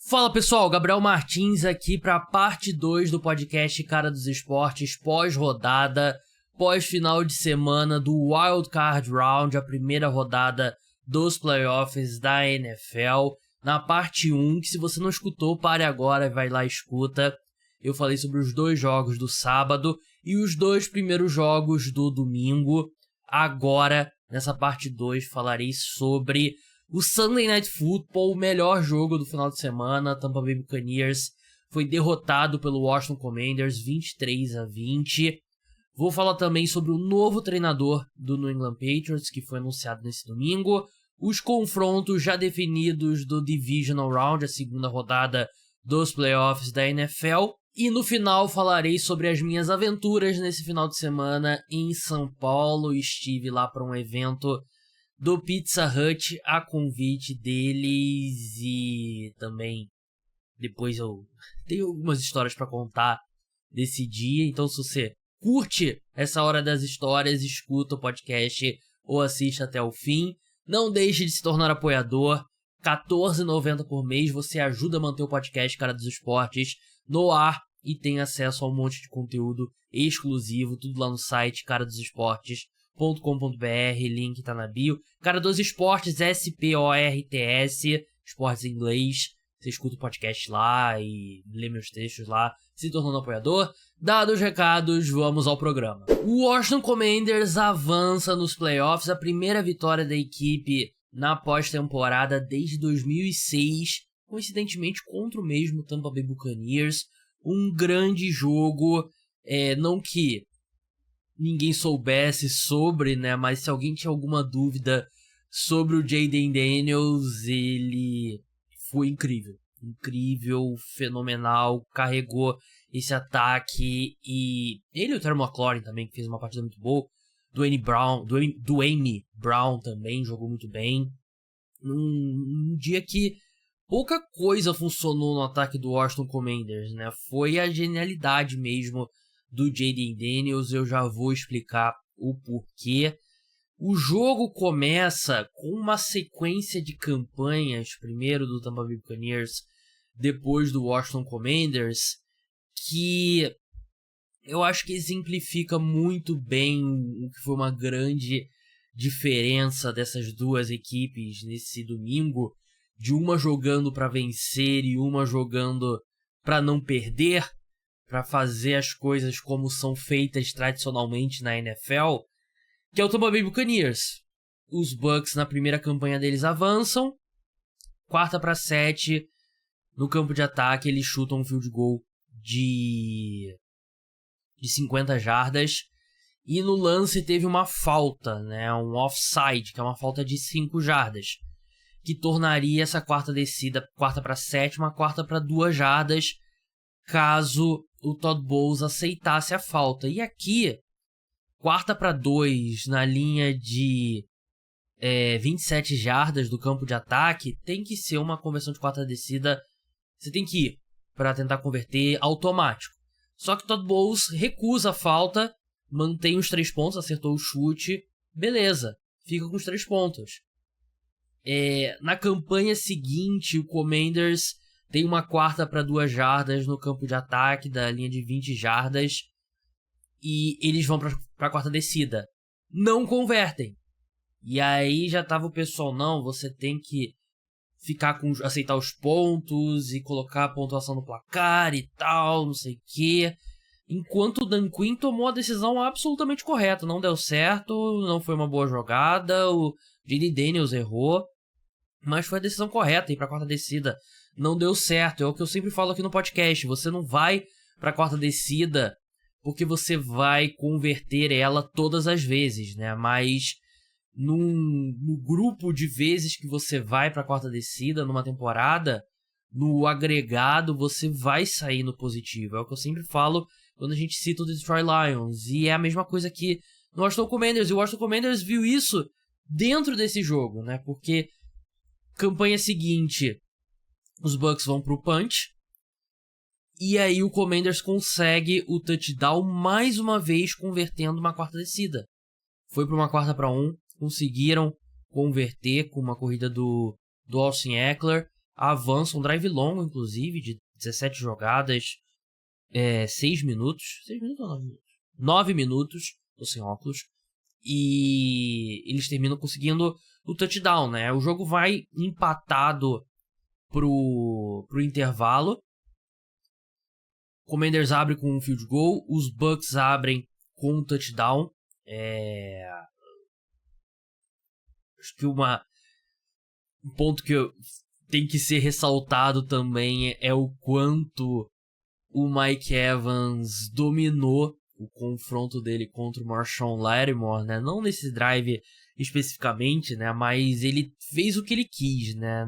Fala pessoal, Gabriel Martins aqui para a parte 2 do podcast Cara dos Esportes, pós-rodada, pós-final de semana do Wild Card Round, a primeira rodada dos playoffs da NFL. Na parte 1, que se você não escutou, pare agora e vai lá e escuta. Eu falei sobre os 2 jogos do sábado e os 2 primeiros jogos do domingo. Agora, nessa parte 2, falarei sobre o Sunday Night Football, o melhor jogo do final de semana. Tampa Bay Buccaneers foi derrotado pelo Washington Commanders 23-20. Vou falar também sobre o novo treinador do New England Patriots, que foi anunciado nesse domingo. Os confrontos já definidos do Divisional Round, a segunda rodada dos playoffs da NFL. E no final falarei sobre as minhas aventuras nesse final de semana em São Paulo. Estive lá para um evento do Pizza Hut a convite deles e também depois eu tenho algumas histórias para contar desse dia. Então se você curte essa hora das histórias, escuta o podcast ou assista até o fim. Não deixe de se tornar apoiador, R$14,90 por mês, você ajuda a manter o podcast Cara dos Esportes no ar e tem acesso a um monte de conteúdo exclusivo, tudo lá no site caradosesportes.com.br, link tá na bio. Cara dos Esportes, S-P-O-R-T-S, esportes em inglês. Você escuta o podcast lá e lê meus textos lá, se tornando apoiador. Dados os recados, vamos ao programa. O Washington Commanders avança nos playoffs, a primeira vitória da equipe na pós-temporada desde 2006, coincidentemente contra o mesmo Tampa Bay Buccaneers. Um grande jogo, não que ninguém soubesse sobre, né? Mas se alguém tinha alguma dúvida sobre o Jayden Daniels, ele foi incrível. Incrível, fenomenal, carregou esse ataque. E ele e o Terry McLaurin também, que fez uma partida muito boa. Duane Brown também jogou muito bem. Num dia que pouca coisa funcionou no ataque do Washington Commanders, né? Foi a genialidade mesmo do Jayden Daniels, eu já vou explicar o porquê. O jogo começa com uma sequência de campanhas, primeiro do Tampa Bay Buccaneers, depois do Washington Commanders, que eu acho que exemplifica muito bem o que foi uma grande diferença dessas duas equipes nesse domingo, de uma jogando para vencer e uma jogando para não perder, para fazer as coisas como são feitas tradicionalmente na NFL, que é o Tampa Bay Buccaneers. Os Bucs na primeira campanha deles avançam, 4-7, no campo de ataque eles chutam um field goal de 50 jardas, e no lance teve uma falta, né, um offside, que é uma falta de 5 jardas, que tornaria essa quarta descida, 4-7, uma 4-2 jardas, caso o Todd Bowles aceitasse a falta. E aqui, 4-2 na linha de 27 jardas do campo de ataque, tem que ser uma conversão de quarta descida. Você tem que ir para tentar converter automático. Só que o Todd Bowles recusa a falta, mantém os 3 pontos, acertou o chute, beleza, fica com os 3 pontos. Na campanha seguinte, o Commanders tem uma 4-2 jardas no campo de ataque da linha de 20 jardas e eles vão para a quarta descida. Não convertem. E aí já tava o pessoal, não, você tem que aceitar os pontos e colocar a pontuação no placar e tal, não sei o quê. Enquanto o Dan Quinn tomou a decisão absolutamente correta. Não deu certo, não foi uma boa jogada, o Jayden Daniels errou, mas foi a decisão correta, ir para a quarta descida. Não deu certo, é o que eu sempre falo aqui no podcast. Você não vai para a quarta descida porque você vai converter ela todas as vezes, né? Mas no grupo de vezes que você vai para a quarta descida numa temporada, no agregado você vai sair no positivo. É o que eu sempre falo quando a gente cita o Detroit Lions. E é a mesma coisa aqui no Washington Commanders. E o Washington Commanders viu isso dentro desse jogo, né? Porque campanha seguinte, os Bucs vão pro punch, e aí o Commanders consegue o touchdown mais uma vez, convertendo uma quarta descida. Foi para uma 4-1, conseguiram converter com uma corrida do Austin Ekeler. avança, um drive longo, inclusive, de 17 jogadas, 6 minutos. 6 minutos ou 9 minutos? 9 minutos, tô sem óculos. E eles terminam conseguindo o touchdown, né? O jogo vai empatado pro intervalo. O Commanders abre com um field goal, os Bucks abrem com um touchdown. Acho que um ponto que tem que ser ressaltado também é o quanto o Mike Evans dominou o confronto dele contra o Marshawn Lattimore, né? Não nesse drive especificamente, né? Mas ele fez o que ele quis, né?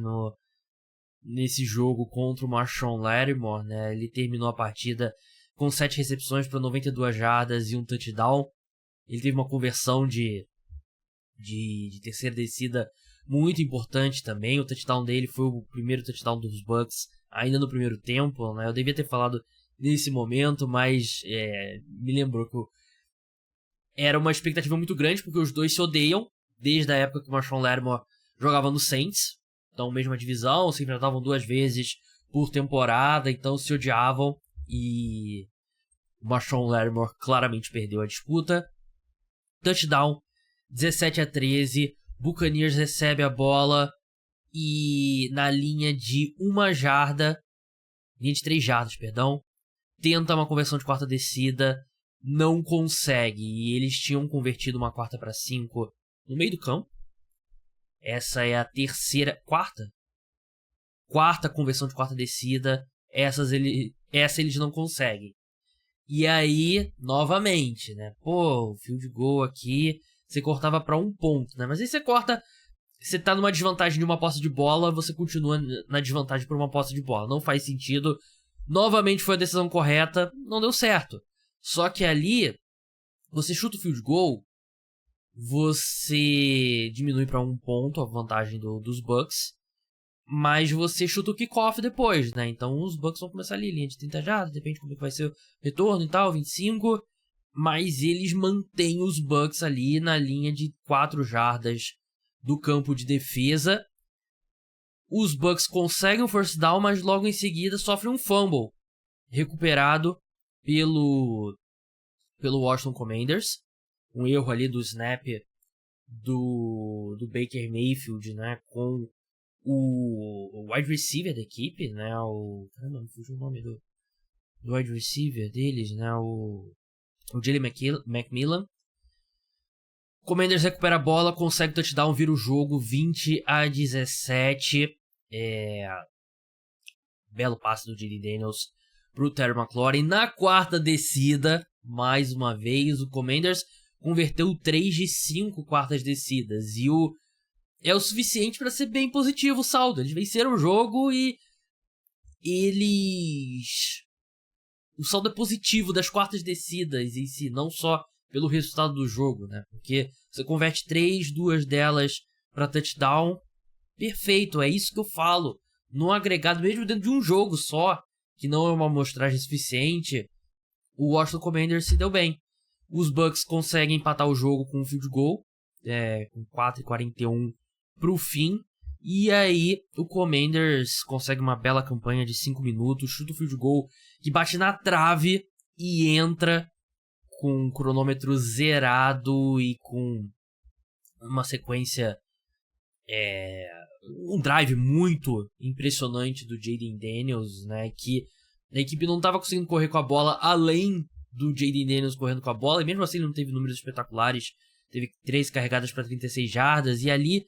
Nesse jogo contra o Marshawn Lattimore, né? Ele terminou a partida com 7 recepções para 92 jardas e um touchdown. Ele teve uma conversão de terceira descida muito importante também. O touchdown dele foi o primeiro touchdown dos Bucks ainda no primeiro tempo, né? Eu devia ter falado nesse momento, mas me lembrou que era uma expectativa muito grande, porque os dois se odeiam desde a época que o Marshawn Lattimore jogava no Saints. Então, mesma divisão, se enfrentavam 2 vezes por temporada, então se odiavam, e o Marshawn Lattimore claramente perdeu a disputa. Touchdown, 17-13, Buccaneers recebe a bola e na linha de 1 jarda, linha de 3 jardas, perdão, tenta uma conversão de quarta descida, não consegue, e eles tinham convertido uma 4ª para 5 no meio do campo. Essa é a quarta conversão de quarta descida. Essa eles não conseguem. E aí, novamente, né? Pô, o field goal aqui, você cortava para 1 ponto, né? Mas aí você tá numa desvantagem de uma posse de bola, você continua na desvantagem por uma posse de bola. Não faz sentido. Novamente foi a decisão correta, não deu certo. Só que ali, você chuta o field goal, você diminui para 1 ponto a vantagem dos Bucks, mas você chuta o kickoff depois, né? Então os Bucks vão começar ali, linha de 30 jardas, depende como é que vai ser o retorno e tal, 25, mas eles mantêm os Bucks ali na linha de 4 jardas do campo de defesa. Os Bucks conseguem o first down, mas logo em seguida sofrem um fumble recuperado pelo Washington Commanders. Um erro ali do snap do Baker Mayfield, né, com o wide receiver da equipe, né, caramba, me fugiu o nome do wide receiver deles, né, o Jalen McMillan. Commanders recupera a bola, consegue touchdown, vira o jogo 20-17. Belo passe do Jayden Daniels pro Terry McLaurin. Na 4ª descida, mais uma vez, o Commanders converteu 3 de 5 quartas descidas. E é o suficiente para ser bem positivo o saldo. Eles venceram o jogo e o saldo é positivo das quartas descidas em si, não só pelo resultado do jogo, né? Porque você converte 3, 2 delas para touchdown. Perfeito, é isso que eu falo. No agregado, mesmo dentro de um jogo só, que não é uma amostragem suficiente, o Washington Commanders se deu bem. Os Bucks conseguem empatar o jogo com um field goal, com 4:41 pro fim. E aí o Commanders consegue uma bela campanha de 5 minutos, chuta o field goal que bate na trave e entra com um cronômetro zerado e com uma sequência, um drive muito impressionante do Jayden Daniels, né, que a equipe não estava conseguindo correr com a bola além do Jayden Daniels correndo com a bola, e mesmo assim ele não teve números espetaculares, teve 3 carregadas para 36 jardas, e ali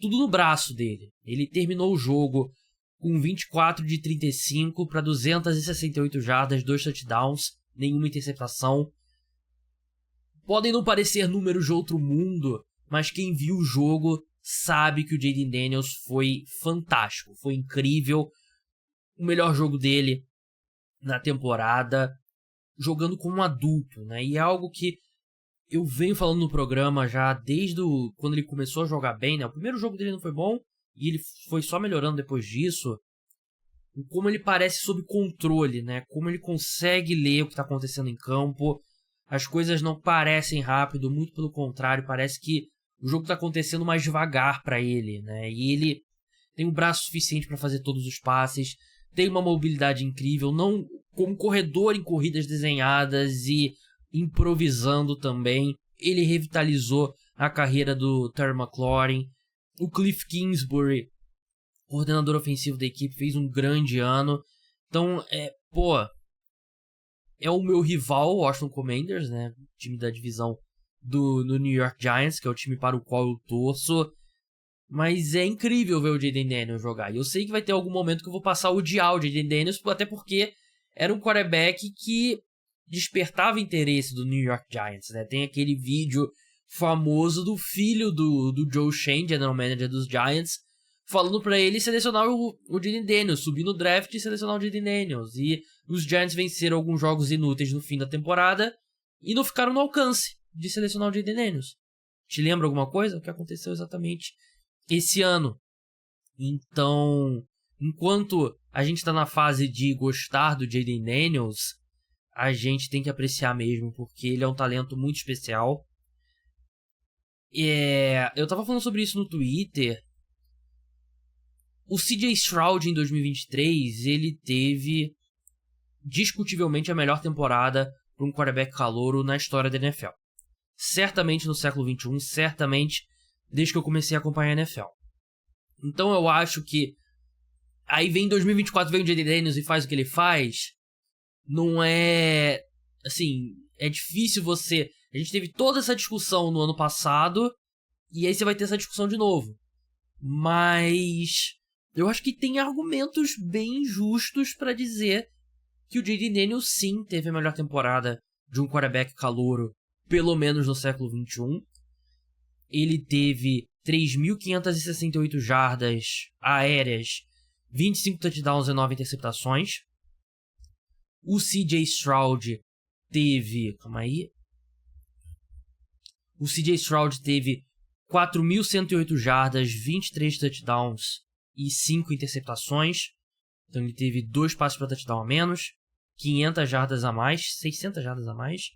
tudo no braço dele. Ele terminou o jogo com 24 de 35 para 268 jardas, 2 touchdowns, nenhuma interceptação. Podem não parecer números de outro mundo, mas quem viu o jogo sabe que o Jayden Daniels foi fantástico, foi incrível. O melhor jogo dele na temporada, jogando como um adulto, né? E é algo que eu venho falando no programa já desde quando ele começou a jogar bem, né? O primeiro jogo dele não foi bom e ele foi só melhorando depois disso. Como ele parece sob controle, né? Como ele consegue ler o que está acontecendo em campo. As coisas não parecem rápido, muito pelo contrário, parece que o jogo está acontecendo mais devagar para ele, né? E ele tem um braço suficiente para fazer todos os passes, tem uma mobilidade incrível, não como corredor em corridas desenhadas e improvisando também. Ele revitalizou a carreira do Terry McLaurin. O Cliff Kingsbury, coordenador ofensivo da equipe, fez um grande ano. Então, é o meu rival, o Washington Commanders, né? Time da divisão do New York Giants, que é o time para o qual eu torço. Mas é incrível ver o Jayden Daniels jogar. E eu sei que vai ter algum momento que eu vou passar a odiar o Jayden Daniels, até porque era um quarterback que despertava interesse do New York Giants, né? Tem aquele vídeo famoso do filho do Joe Schoen, general manager dos Giants, falando pra ele selecionar o Jayden Daniels, subir no draft e selecionar o Jayden Daniels. E os Giants venceram alguns jogos inúteis no fim da temporada e não ficaram no alcance de selecionar o Jayden Daniels. Te lembra alguma coisa? O que aconteceu exatamente esse ano? Então, enquanto a gente tá na fase de gostar do Jayden Daniels, a gente tem que apreciar mesmo, porque ele é um talento muito especial. Eu tava falando sobre isso no Twitter. O CJ Stroud em 2023, ele teve discutivelmente a melhor temporada para um quarterback calouro na história da NFL. Certamente no século XXI, certamente desde que eu comecei a acompanhar a NFL. Então eu acho que aí vem 2024, vem o Jayden Daniels e faz o que ele faz. Não é... Assim, é difícil você... A gente teve toda essa discussão no ano passado e aí você vai ter essa discussão de novo. Mas eu acho que tem argumentos bem justos para dizer que o Jayden Daniels sim teve a melhor temporada de um quarterback calouro, pelo menos no século XXI. Ele teve 3.568 jardas aéreas, 25 touchdowns e 9 interceptações. O CJ Stroud teve... Calma aí. O CJ Stroud teve 4.108 jardas, 23 touchdowns e 5 interceptações. Então ele teve 2 passes para touchdown a menos, 500 jardas a mais, 600 jardas a mais,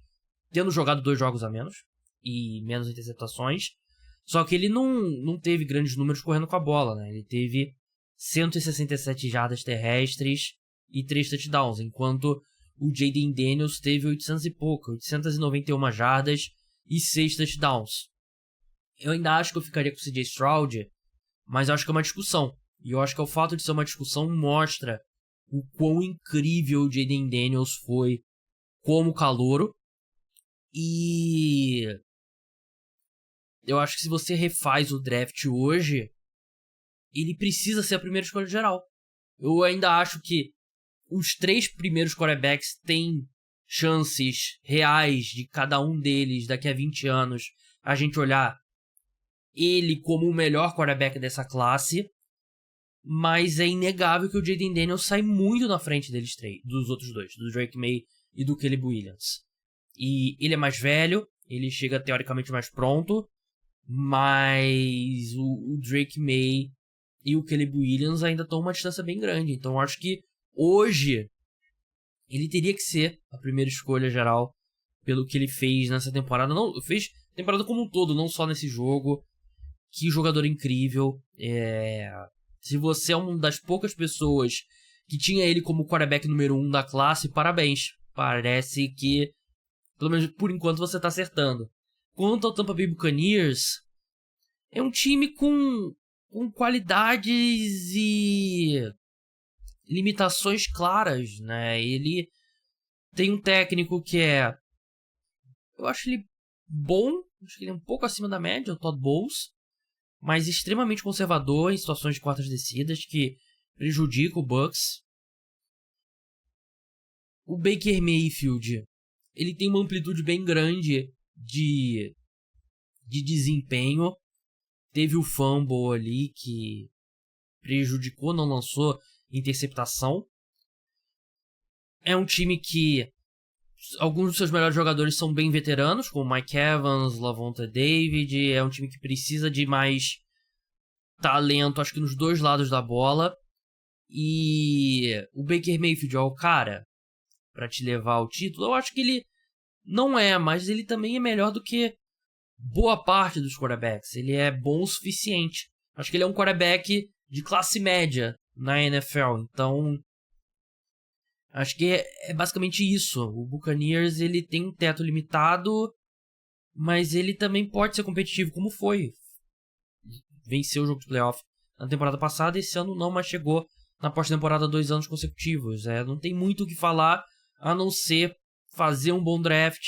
tendo jogado 2 jogos a menos e menos interceptações. Só que ele não teve grandes números correndo com a bola, né? Ele teve 167 jardas terrestres e 3 touchdowns, enquanto o Jayden Daniels teve 800 e pouco, 891 jardas e 6 touchdowns. Eu ainda acho que eu ficaria com o CJ Stroud, mas eu acho que é uma discussão. E eu acho que o fato de ser uma discussão mostra o quão incrível o Jayden Daniels foi como calouro. E eu acho que se você refaz o draft hoje, ele precisa ser a primeira escolha geral. Eu ainda acho que os 3 primeiros quarterbacks têm chances reais de cada um deles daqui a 20 anos a gente olhar ele como o melhor quarterback dessa classe, mas é inegável que o Jayden Daniels sai muito na frente deles dos outros dois, do Drake May e do Caleb Williams. E ele é mais velho, ele chega teoricamente mais pronto, mas o Drake May e o Caleb Williams ainda estão uma distância bem grande. Então eu acho que hoje ele teria que ser a primeira escolha geral pelo que ele fez nessa temporada. Não, fez temporada como um todo, não só nesse jogo. Que jogador incrível. Se você é uma das poucas pessoas que tinha ele como quarterback número 1 da classe, parabéns. Parece que, pelo menos por enquanto, você está acertando. Quanto ao Tampa Bay Buccaneers, é um time com qualidades e limitações claras, né? Ele tem um técnico que eu acho ele bom, acho que ele é um pouco acima da média, o Todd Bowles, mas extremamente conservador em situações de quartas descidas, que prejudica o Bucs. O Baker Mayfield, ele tem uma amplitude bem grande de desempenho. Teve o fumble ali que prejudicou, não lançou interceptação. É um time que alguns dos seus melhores jogadores são bem veteranos, como Mike Evans, Lavonte David. É um time que precisa de mais talento, acho que nos dois lados da bola. E o Baker Mayfield é o cara para te levar ao título. Eu acho que ele não é, mas ele também é melhor do que boa parte dos quarterbacks. Ele é bom o suficiente. Acho que ele é um quarterback de classe média na NFL. Então, acho que é basicamente isso. O Buccaneers, ele tem um teto limitado, mas ele também pode ser competitivo, como foi. Venceu o jogo de playoff na temporada passada, esse ano não, mas chegou na pós-temporada 2 anos consecutivos. Não tem muito o que falar, a não ser fazer um bom draft,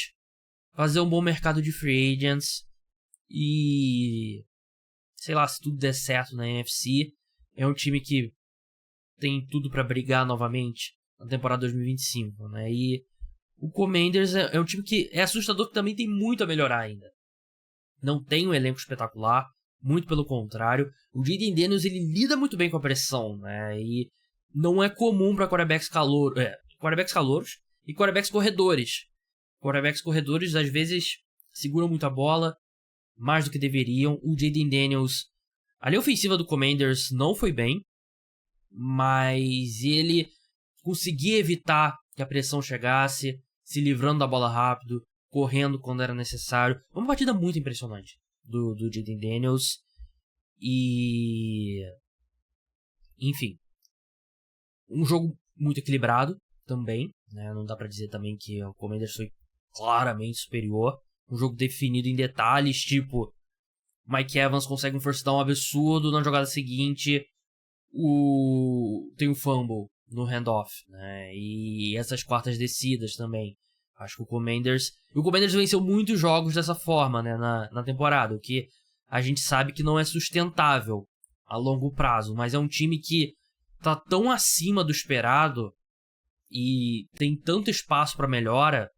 fazer um bom mercado de free agents e, sei lá, se tudo der certo na NFC, é um time que tem tudo pra brigar novamente na temporada 2025, né? E o Commanders é um time que é assustador, que também tem muito a melhorar ainda. Não tem um elenco espetacular, muito pelo contrário. O Jaden Daniels, ele lida muito bem com a pressão, né? E não é comum para quarterbacks calouros e quarterbacks corredores. Quarterbacks corredores, às vezes, seguram muito a bola, mais do que deveriam. O Jaden Daniels, a linha ofensiva do Commanders não foi bem, mas ele conseguia evitar que a pressão chegasse, se livrando da bola rápido, correndo quando era necessário. Uma partida muito impressionante do Jaden Daniels. E, enfim, um jogo muito equilibrado também, né? Não dá pra dizer também que o Commanders foi claramente superior. Um jogo definido em detalhes, tipo, Mike Evans consegue um first down absurdo, na jogada seguinte tem um fumble no handoff, né? E essas quartas descidas também. Acho que o Commanders venceu muitos jogos dessa forma, né, na temporada, o que a gente sabe que não é sustentável a longo prazo, mas é um time que tá tão acima do esperado e tem tanto espaço para melhora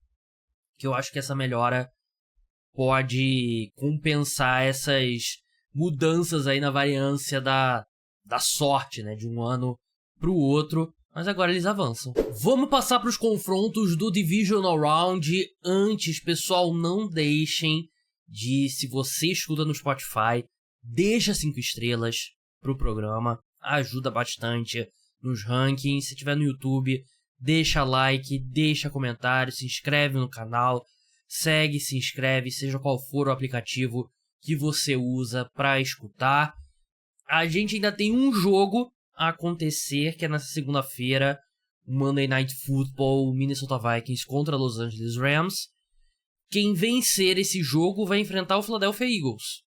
que eu acho que essa melhora pode compensar essas mudanças aí na variância da sorte, né, de um ano pro outro. Mas agora eles avançam. Vamos passar para os confrontos do Divisional Round. Antes, pessoal, não deixem de, se você escuta no Spotify, deixa 5 estrelas pro programa. Ajuda bastante nos rankings. Se tiver no YouTube, deixa like, deixa comentário, se inscreve no canal, segue, se inscreve, seja qual for o aplicativo que você usa para escutar. A gente ainda tem um jogo a acontecer, que é nessa segunda-feira, Monday Night Football, Minnesota Vikings contra Los Angeles Rams. Quem vencer esse jogo vai enfrentar o Philadelphia Eagles.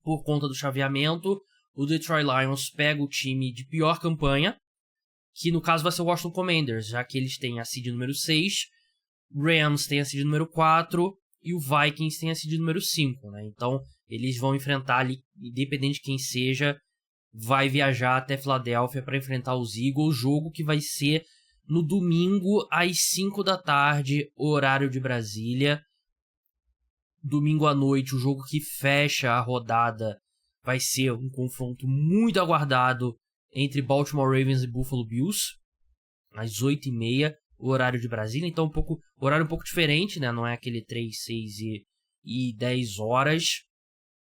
Por conta do chaveamento, o Detroit Lions pega o time de pior campanha, que no caso vai ser o Washington Commanders, já que eles têm a seed número 6, Rams tem a seed número 4 e o Vikings tem a seed número 5, né? Então eles vão enfrentar ali, independente de quem seja, vai viajar até Filadélfia para enfrentar os Eagles, jogo que vai ser no domingo às 5 da tarde, horário de Brasília. Domingo à noite, o jogo que fecha a rodada vai ser um confronto muito aguardado entre Baltimore Ravens e Buffalo Bills, às 8h30, horário de Brasília. Então horário um pouco diferente, né? Não é aquele 3, 6 e 10 horas.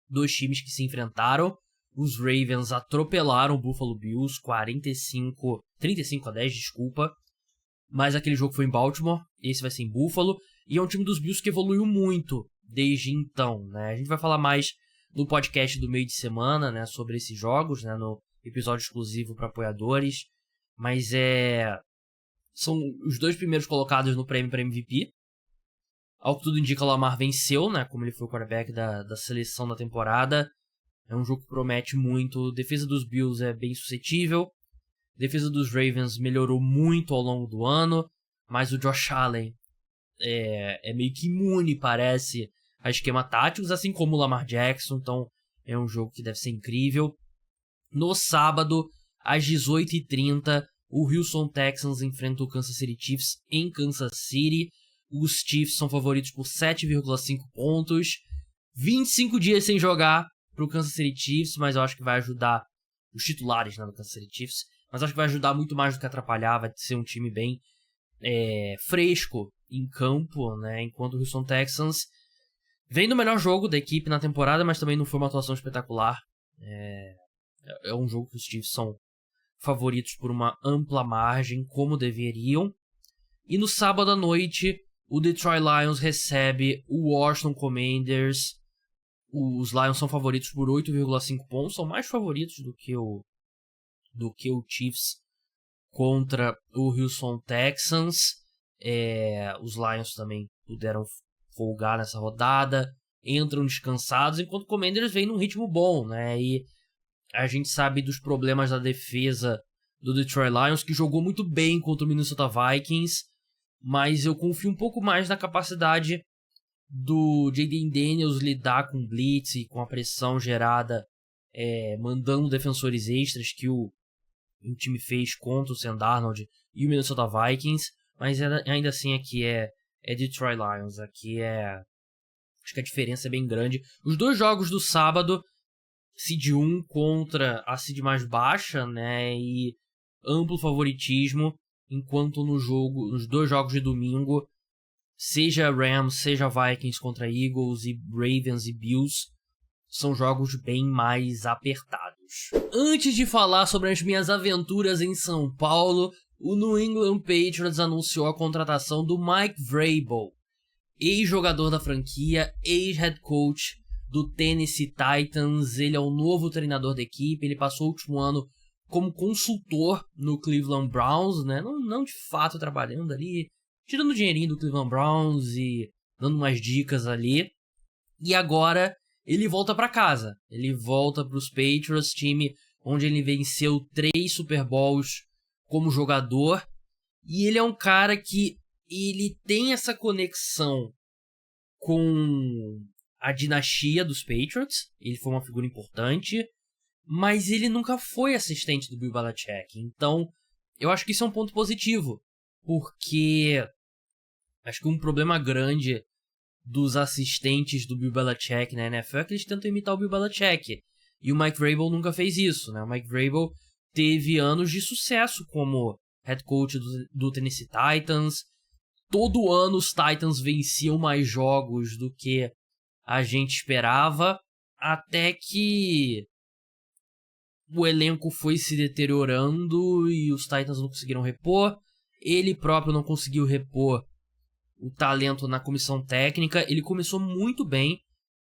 Dois times que se enfrentaram. Os Ravens atropelaram o Buffalo Bills 35-10, desculpa. Mas aquele jogo foi em Baltimore, esse vai ser em Buffalo. E é um time dos Bills que evoluiu muito desde então, né? A gente vai falar mais no podcast do meio de semana, né, sobre esses jogos, né, no episódio exclusivo para apoiadores. Mas são os dois primeiros colocados no prêmio para MVP. Ao que tudo indica, o Lamar venceu, né, como ele foi o quarterback da seleção da temporada. É um jogo que promete muito. A defesa dos Bills é bem suscetível. A defesa dos Ravens melhorou muito ao longo do ano. Mas o Josh Allen é meio que imune, parece, a esquema táticos, assim como o Lamar Jackson. Então é um jogo que deve ser incrível. No sábado, às 18h30, o Houston Texans enfrenta o Kansas City Chiefs em Kansas City. Os Chiefs são favoritos por 7,5 pontos. 25 dias sem jogar pro Kansas City Chiefs, mas eu acho que vai ajudar os titulares, né, do Kansas City Chiefs, mas acho que vai ajudar muito mais do que atrapalhar. Vai ser um time bem fresco em campo, né, enquanto o Houston Texans vem do melhor jogo da equipe na temporada, mas também não foi uma atuação espetacular. É um jogo que os Chiefs são favoritos por uma ampla margem, como deveriam. E no sábado à noite, o Detroit Lions recebe o Washington Commanders. Os Lions são favoritos por 8,5 pontos, são mais favoritos do que o do que o Chiefs contra o Houston Texans. Os Lions também puderam folgar nessa rodada, entram descansados, enquanto o Commanders vem num ritmo bom, né? E a gente sabe dos problemas da defesa do Detroit Lions, que jogou muito bem contra o Minnesota Vikings, mas eu confio um pouco mais na capacidade do Jayden Daniels lidar com blitz e com a pressão gerada, mandando defensores extras que o time fez contra o Sam Darnold e o Minnesota Vikings, mas ainda assim aqui é Detroit Lions, aqui acho que a diferença é bem grande. Os dois jogos do sábado, seed 1 contra a seed mais baixa, né, e amplo favoritismo, enquanto nos dois jogos de domingo, seja Rams, seja Vikings contra Eagles e Ravens e Bills, são jogos bem mais apertados. Antes de falar sobre as minhas aventuras em São Paulo, o New England Patriots anunciou a contratação do Mike Vrabel, ex-jogador da franquia, ex-head coach do Tennessee Titans. Ele é o novo treinador da equipe, ele passou o último ano como consultor no Cleveland Browns, né? Não de fato trabalhando ali, tirando o dinheirinho do Cleveland Browns e dando umas dicas ali. E agora ele volta para casa, ele volta para os Patriots, time onde ele venceu 3 Super Bowls como jogador. E ele é um cara que ele tem essa conexão com a dinastia dos Patriots, ele foi uma figura importante, mas ele nunca foi assistente do Bill Belichick. Então, eu acho que isso é um ponto positivo, porque acho que um problema grande dos assistentes do Bill Belichick na NFL é que eles tentam imitar o Bill Belichick, e o Mike Vrabel nunca fez isso, né? O Mike Vrabel teve anos de sucesso como head coach do Tennessee Titans. Todo ano os Titans venciam mais jogos do que a gente esperava, até que o elenco foi se deteriorando e os Titans não conseguiram repor. Ele próprio não conseguiu repor o talento na comissão técnica. Ele começou muito bem.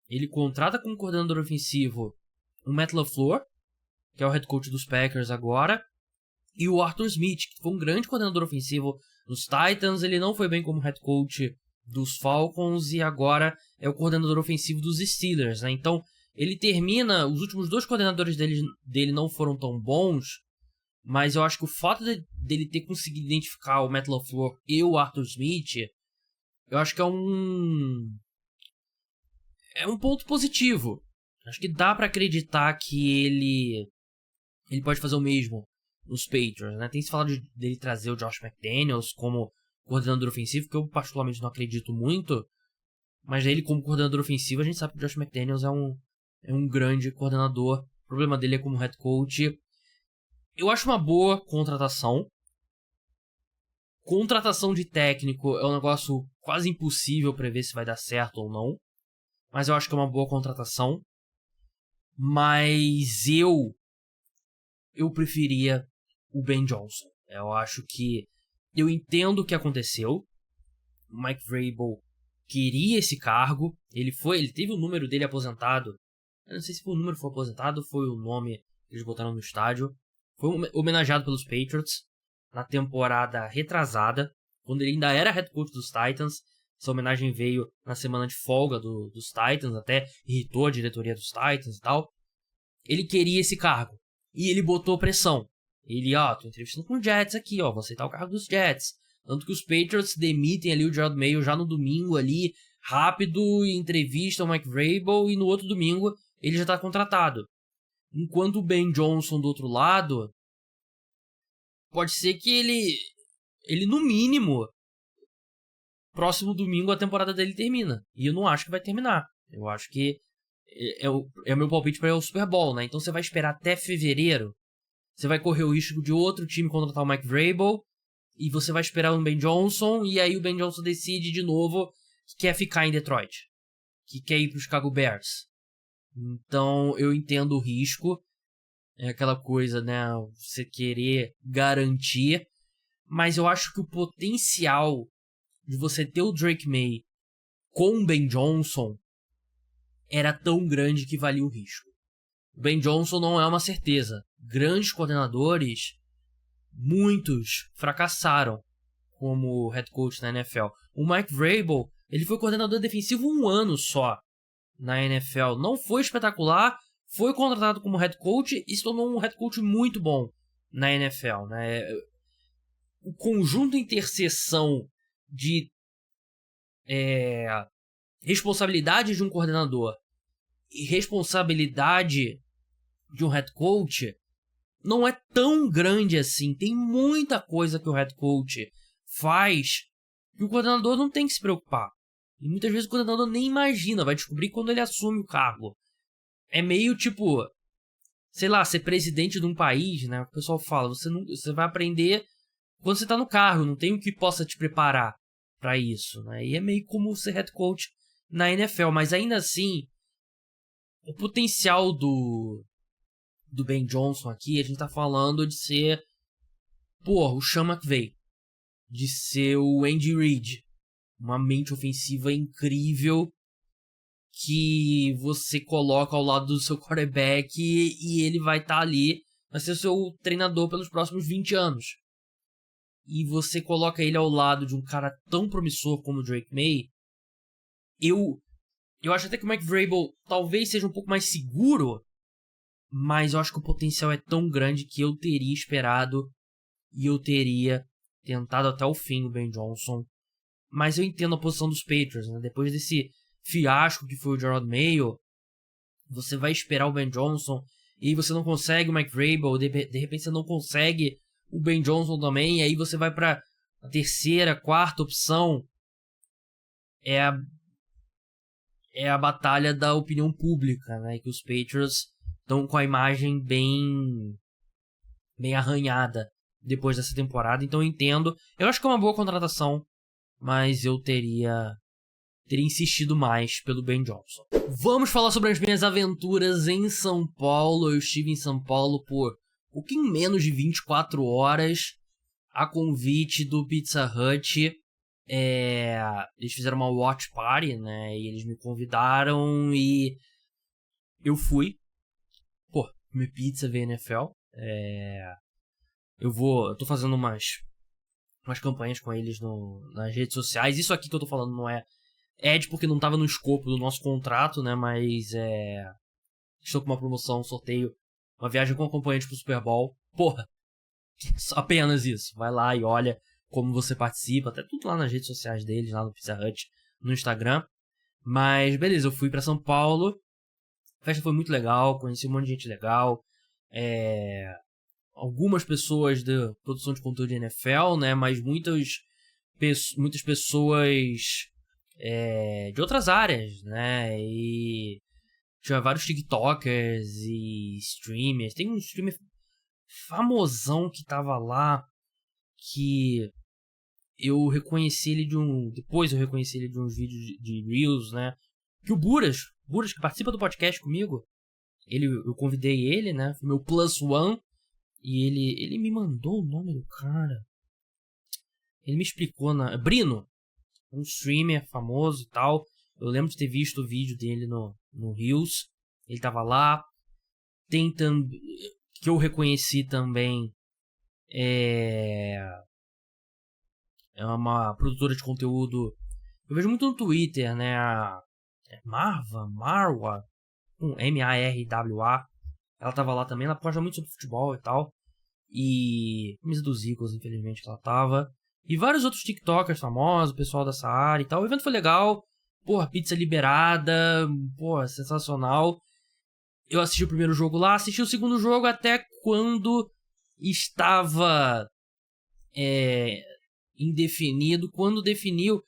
Ele contrata como coordenador ofensivo o Matt LaFleur, que é o head coach dos Packers agora, e o Arthur Smith, que foi um grande coordenador ofensivo nos Titans. Ele não foi bem como head coach dos Falcons e agora é o coordenador ofensivo dos Steelers, né? Então ele termina, os últimos 2 coordenadores dele não foram tão bons, mas eu acho que o fato dele ter conseguido identificar o Matt LaFleur e o Arthur Smith, eu acho que é um ponto positivo. Acho que dá pra acreditar que ele pode fazer o mesmo nos Patriots, né? Tem se falado dele trazer o Josh McDaniels como coordenador ofensivo, que eu particularmente não acredito muito, mas ele como coordenador ofensivo, a gente sabe que o Josh McDaniels é um grande coordenador. O problema dele é como head coach. Eu acho uma boa contratação. Contratação de técnico é um negócio quase impossível prever se vai dar certo ou não, mas eu acho que é uma boa contratação. Mas eu preferia o Ben Johnson. Eu acho que eu entendo o que aconteceu. O Mike Vrabel queria esse cargo. Ele teve o número dele aposentado. Eu não sei se o número foi aposentado ou foi o nome que eles botaram no estádio. Foi homenageado pelos Patriots na temporada retrasada, quando ele ainda era head coach dos Titans. Essa homenagem veio na semana de folga dos Titans, até irritou a diretoria dos Titans e tal. Ele queria esse cargo e ele botou pressão. Ele, tô entrevistando com o Jets aqui, vou aceitar o cargo dos Jets. Tanto que os Patriots demitem ali o Gerald Mayo já no domingo ali, rápido, e entrevistam o Mike Vrabel, e no outro domingo ele já está contratado. Enquanto o Ben Johnson do outro lado, pode ser que ele no mínimo, próximo domingo a temporada dele termina. E eu não acho que vai terminar. Eu acho que é o meu palpite para o Super Bowl, né? Então você vai esperar até fevereiro. Você vai correr o risco de outro time contratar o Mike Vrabel. E você vai esperar o Ben Johnson. E aí o Ben Johnson decide de novo que quer ficar em Detroit. Que quer ir para os Chicago Bears. Então eu entendo o risco. É aquela coisa, né? Você querer garantir. Mas eu acho que o potencial de você ter o Drake May com o Ben Johnson era tão grande que valia o risco. O Ben Johnson não é uma certeza. grandes coordenadores, muitos fracassaram como head coach na NFL. O Mike Vrabel, ele foi coordenador defensivo 1 ano só na NFL. Não foi espetacular, foi contratado como head coach e se tornou um head coach muito bom na NFL, né? O conjunto de interseção de responsabilidade de um coordenador e responsabilidade de um head coach não é tão grande assim. Tem muita coisa que o head coach faz que o coordenador não tem que se preocupar. E muitas vezes o coordenador nem imagina, vai descobrir quando ele assume o cargo. É meio tipo, sei lá, ser presidente de um país, né? O pessoal fala, você vai aprender quando você tá no cargo, não tem o que possa te preparar para isso, né? E é meio como ser head coach na NFL, mas ainda assim, o potencial do Ben Johnson aqui, a gente tá falando de ser, o Sean McVay, de ser o Andy Reid, uma mente ofensiva incrível que você coloca ao lado do seu quarterback e ele vai estar ali, vai ser o seu treinador pelos próximos 20 anos. E você coloca ele ao lado de um cara tão promissor como o Drake May, eu acho até que o Mike Vrabel talvez seja um pouco mais seguro, mas eu acho que o potencial é tão grande que eu teria esperado e eu teria tentado até o fim o Ben Johnson. Mas eu entendo a posição dos Patriots, né? Depois desse fiasco que foi o Gerard Mayo, você vai esperar o Ben Johnson e você não consegue o Mike Vrabel, de repente você não consegue o Ben Johnson também, e aí você vai para a terceira, quarta opção. É a batalha da opinião pública, né? Que os Patriots estão com a imagem bem arranhada depois dessa temporada, então eu entendo. Eu acho que é uma boa contratação, mas eu teria insistido mais pelo Ben Johnson. Vamos falar sobre as minhas aventuras em São Paulo. Eu estive em São Paulo por um pouquinho menos de 24 horas, a convite do Pizza Hut. Eles fizeram uma watch party, né? E eles me convidaram e eu fui. Comer pizza, ver NFL. Eu tô fazendo umas campanhas com eles nas redes sociais. Isso aqui que eu tô falando não é porque não tava no escopo do nosso contrato, né? Mas estou com uma promoção, um sorteio, uma viagem com acompanhante pro Super Bowl. Apenas isso. Vai lá e olha como você participa, até tudo lá nas redes sociais deles, lá no Pizza Hut, no Instagram. Mas beleza, eu fui pra São Paulo. A festa foi muito legal, conheci um monte de gente legal. Algumas pessoas da produção de conteúdo de NFL, né? Mas muitas pessoas de outras áreas, né? E tinha vários TikTokers e streamers. Tem um streamer famosão que tava lá, que eu reconheci ele depois eu reconheci ele de uns vídeos de Reels, né? Que o Buras, que participa do podcast comigo, eu convidei ele, né? Foi meu plus one. E ele me mandou o nome do cara. Ele me explicou Brino, um streamer famoso e tal. Eu lembro de ter visto o vídeo dele no Reels. Ele tava lá. Tem também, que eu reconheci também, é uma produtora de conteúdo. Eu vejo muito no Twitter, né? Marwa, M-A-R-W-A. Ela tava lá também, ela posta muito sobre futebol e tal. E camisa dos Eagles, infelizmente, que ela tava. E vários outros TikTokers famosos, pessoal dessa área e tal. O evento foi legal. Pizza liberada. Sensacional. Eu assisti o primeiro jogo lá, assisti o segundo jogo até quando estava indefinido. Quando definiu,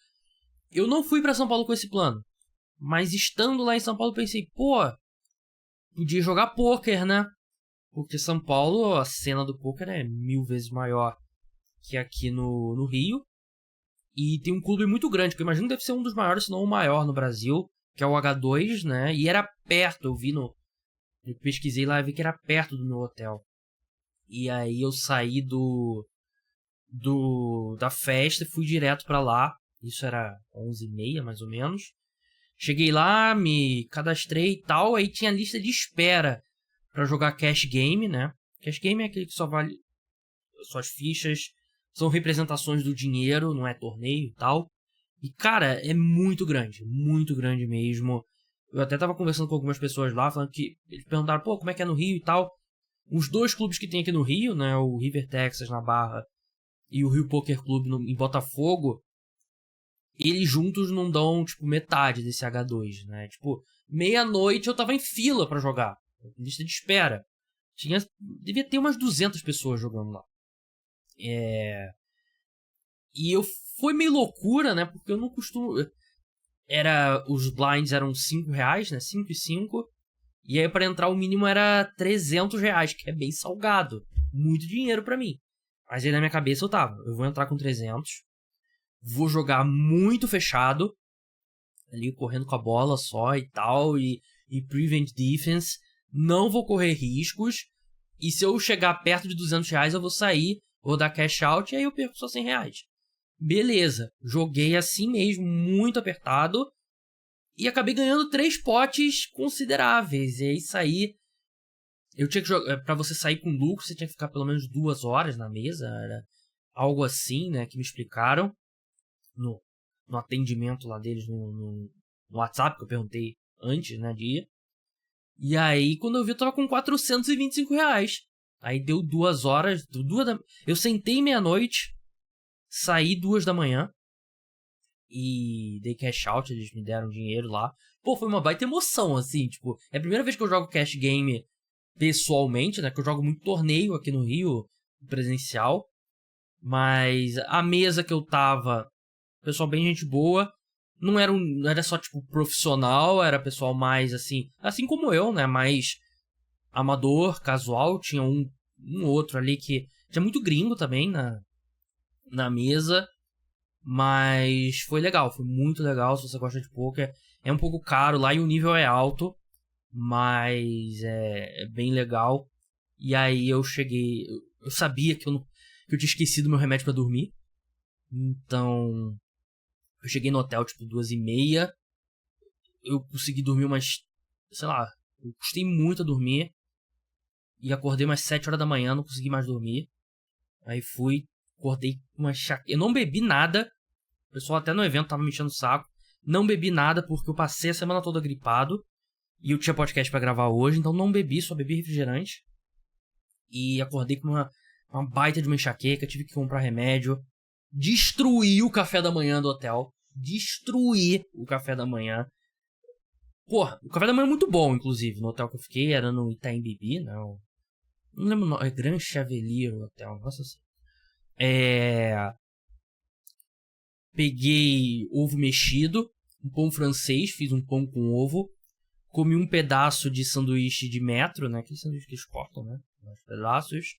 eu não fui pra São Paulo com esse plano. Mas estando lá em São Paulo, pensei, podia jogar pôquer, né? Porque São Paulo, a cena do pôquer é 1000 vezes maior que aqui no Rio. E tem um clube muito grande, que eu imagino que deve ser um dos maiores, se não o maior no Brasil, que é o H2, né? E era perto, eu pesquisei lá e vi que era perto do meu hotel. E aí eu saí da festa e fui direto pra lá. Isso era 11h30, mais ou menos. Cheguei lá, me cadastrei e tal, aí tinha lista de espera pra jogar cash game, né? Cash game é aquele que só vale... Suas fichas são representações do dinheiro, não é torneio e tal. E, cara, é muito grande mesmo. Eu até tava conversando com algumas pessoas lá, falando que eles perguntaram, pô, como é que é no Rio e tal. Os 2 clubes que tem aqui no Rio, né, o River Texas na Barra e o Rio Poker Club em Botafogo, eles juntos não dão, tipo, metade desse H2, né? Tipo, meia-noite eu tava em fila pra jogar, lista de espera. Devia ter umas 200 pessoas jogando lá. E foi meio loucura, né? Porque eu não costumo... Os blinds eram R$5, né? 5 e 5. E aí pra entrar o mínimo era R$300, que é bem salgado. Muito dinheiro pra mim. Mas aí na minha cabeça eu vou entrar com 300. Vou jogar muito fechado. Ali correndo com a bola só e tal. E prevent defense. Não vou correr riscos. E se eu chegar perto de R$200 eu vou sair. Vou dar cash out e aí eu perco só R$100. Beleza, joguei assim mesmo, muito apertado. E acabei ganhando 3 potes consideráveis. E aí saí. Eu tinha que jogar. Pra você sair com lucro, você tinha que ficar pelo menos 2 horas na mesa. Era algo assim, né? Que me explicaram. No atendimento lá deles no WhatsApp, que eu perguntei antes, né? De ir. E aí, quando eu vi, eu tava com R$425. Aí deu 2 horas. Eu sentei meia-noite. Saí 2 da manhã. E dei cash out, eles me deram dinheiro lá. Pô, foi uma baita emoção, assim, tipo... É a primeira vez que eu jogo cash game pessoalmente, né? Que eu jogo muito torneio aqui no Rio, presencial. Mas a mesa que eu tava... Pessoal bem gente boa. Não era só, tipo, profissional. Era pessoal mais, assim como eu, né? Mais amador, casual. Tinha um outro ali que... Tinha muito gringo também na mesa. Mas foi legal, foi muito legal. Se você gosta de poker, é um pouco caro lá e o nível é alto, mas é bem legal. E aí eu cheguei, eu sabia que eu tinha esquecido meu remédio pra dormir. Então eu cheguei no hotel tipo 2h30. Eu consegui dormir umas, sei lá, eu custei muito a dormir. E acordei umas 7 horas da manhã, não consegui mais dormir. Aí acordei com uma chaqueira. Eu não bebi nada. O pessoal até no evento tava me enchendo o saco. Não bebi nada porque eu passei a semana toda gripado. E eu tinha podcast pra gravar hoje, então não bebi, só bebi refrigerante. E acordei com uma baita de uma enxaqueca, tive que comprar remédio. Destruí o café da manhã do hotel. Destruí o café da manhã. Porra, o café da manhã é muito bom, inclusive. No hotel que eu fiquei, era no Itaim Bibi, não lembro o nome, é Grand Chavelier o hotel, nossa assim. Peguei ovo mexido, um pão francês, fiz um pão com ovo. Comi um pedaço de sanduíche de metro, né? Aquele sanduíche que eles cortam, né? Uns pedaços.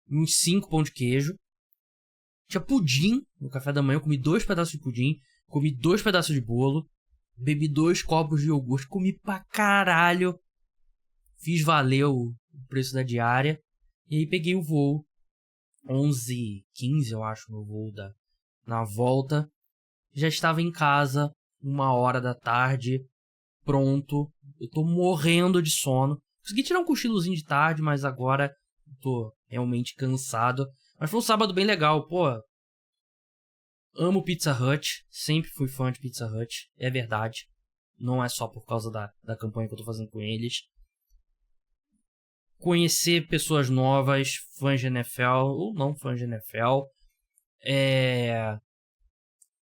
Uns 5 pão de queijo. Tinha pudim no café da manhã. Eu comi 2 pedaços de pudim. Comi 2 pedaços de bolo. Bebi 2 copos de iogurte. Comi pra caralho. Fiz valer o preço da diária. E aí peguei o voo. 11h15, eu acho, no voo na volta. Já estava em casa. 1h da tarde. Pronto. Eu tô morrendo de sono. Consegui tirar um cochilozinho de tarde, mas agora tô realmente cansado. Mas foi um sábado bem legal, pô. Amo Pizza Hut. Sempre fui fã de Pizza Hut. É verdade. Não é só por causa da campanha que eu tô fazendo com eles. Conhecer pessoas novas, fãs de NFL ou não fãs de NFL.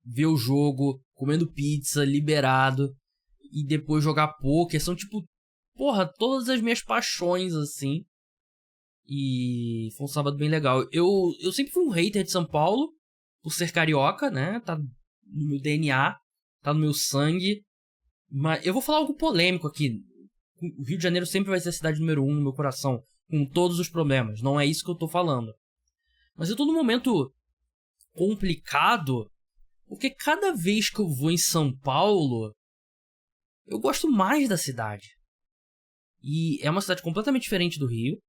Ver o jogo, comendo pizza, liberado. E depois jogar poker. São tipo, porra, todas as minhas paixões, assim. E foi um sábado bem legal. Eu sempre fui um hater de São Paulo. Por ser carioca, né? Tá no meu DNA. Tá no meu sangue. Mas eu vou falar algo polêmico aqui. O Rio de Janeiro sempre vai ser a cidade número 1 no meu coração. Com todos os problemas. Não é isso que eu tô falando. Mas eu tô num momento complicado. Porque cada vez que eu vou em São Paulo, eu gosto mais da cidade. E é uma cidade completamente diferente do Rio.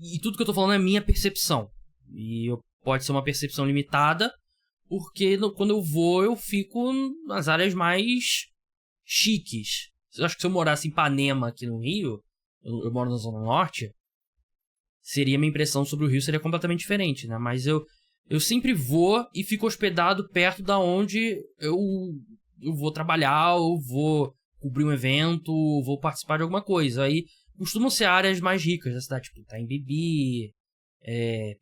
E tudo que eu tô falando é minha percepção. E pode ser uma percepção limitada, porque quando eu vou, eu fico nas áreas mais chiques. Eu acho que se eu morasse em Ipanema, aqui no Rio, eu moro na Zona Norte, minha impressão sobre o Rio seria completamente diferente, né? Mas eu sempre vou e fico hospedado perto da onde eu vou trabalhar, ou vou cobrir um evento, ou vou participar de alguma coisa. Aí costumam ser áreas mais ricas da cidade, tipo Itaim Bibi,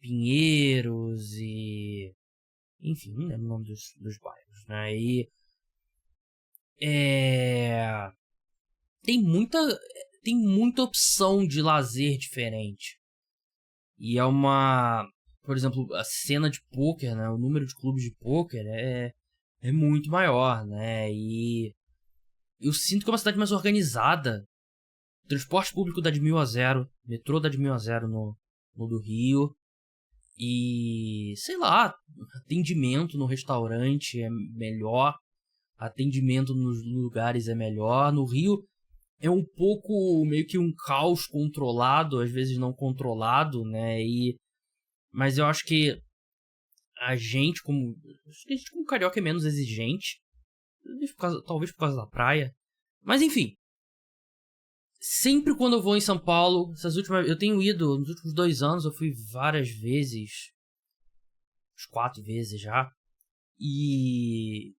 Pinheiros e... Enfim, não lembro o nome dos bairros, né? E... Tem muita opção de lazer diferente. E é uma... Por exemplo, a cena de pôquer, né? O número de clubes de pôquer é muito maior, né? E eu sinto que é uma cidade mais organizada. O transporte público dá de 1000 a 0. Metrô dá de 1000 a 0 no do Rio. E, sei lá, atendimento no restaurante é melhor. Atendimento nos lugares é melhor. No Rio é um pouco meio que um caos controlado, às vezes não controlado, né? Mas eu acho que a gente como carioca é menos exigente. Talvez por causa da praia. Mas enfim. Sempre quando eu vou em São Paulo, eu tenho ido, nos últimos 2 anos, eu fui várias vezes. Uns 4 vezes já. E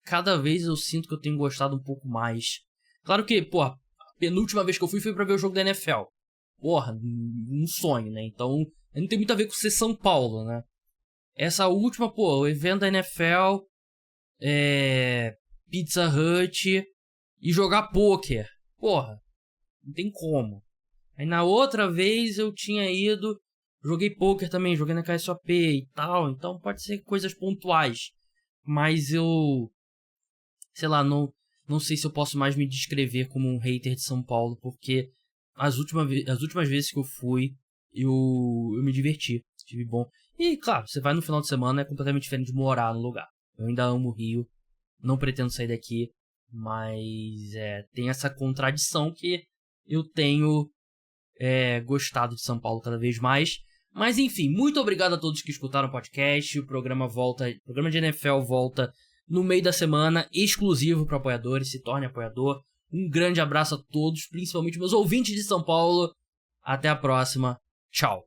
cada vez eu sinto que eu tenho gostado um pouco mais. Claro que, pô, a penúltima vez que eu fui foi pra ver o jogo da NFL. Porra, um sonho, né? Então, não tem muito a ver com ser São Paulo, né? Essa última, pô, o evento da NFL, Pizza Hut e jogar pôquer. Porra, não tem como. Aí na outra vez eu tinha ido, joguei pôquer também, joguei na KSOP e tal, então pode ser coisas pontuais. Mas eu, sei lá, não sei se eu posso mais me descrever como um hater de São Paulo, porque as últimas vezes que eu fui, eu me diverti, tive bom. E claro, você vai no final de semana, é completamente diferente de morar no lugar. Eu ainda amo o Rio, não pretendo sair daqui, mas tem essa contradição que eu tenho gostado de São Paulo cada vez mais. Mas enfim, muito obrigado a todos que escutaram o podcast. O programa de NFL volta no meio da semana, exclusivo para apoiadores. Se torne apoiador. Um grande abraço a todos, principalmente meus ouvintes de São Paulo. Até a próxima. Tchau.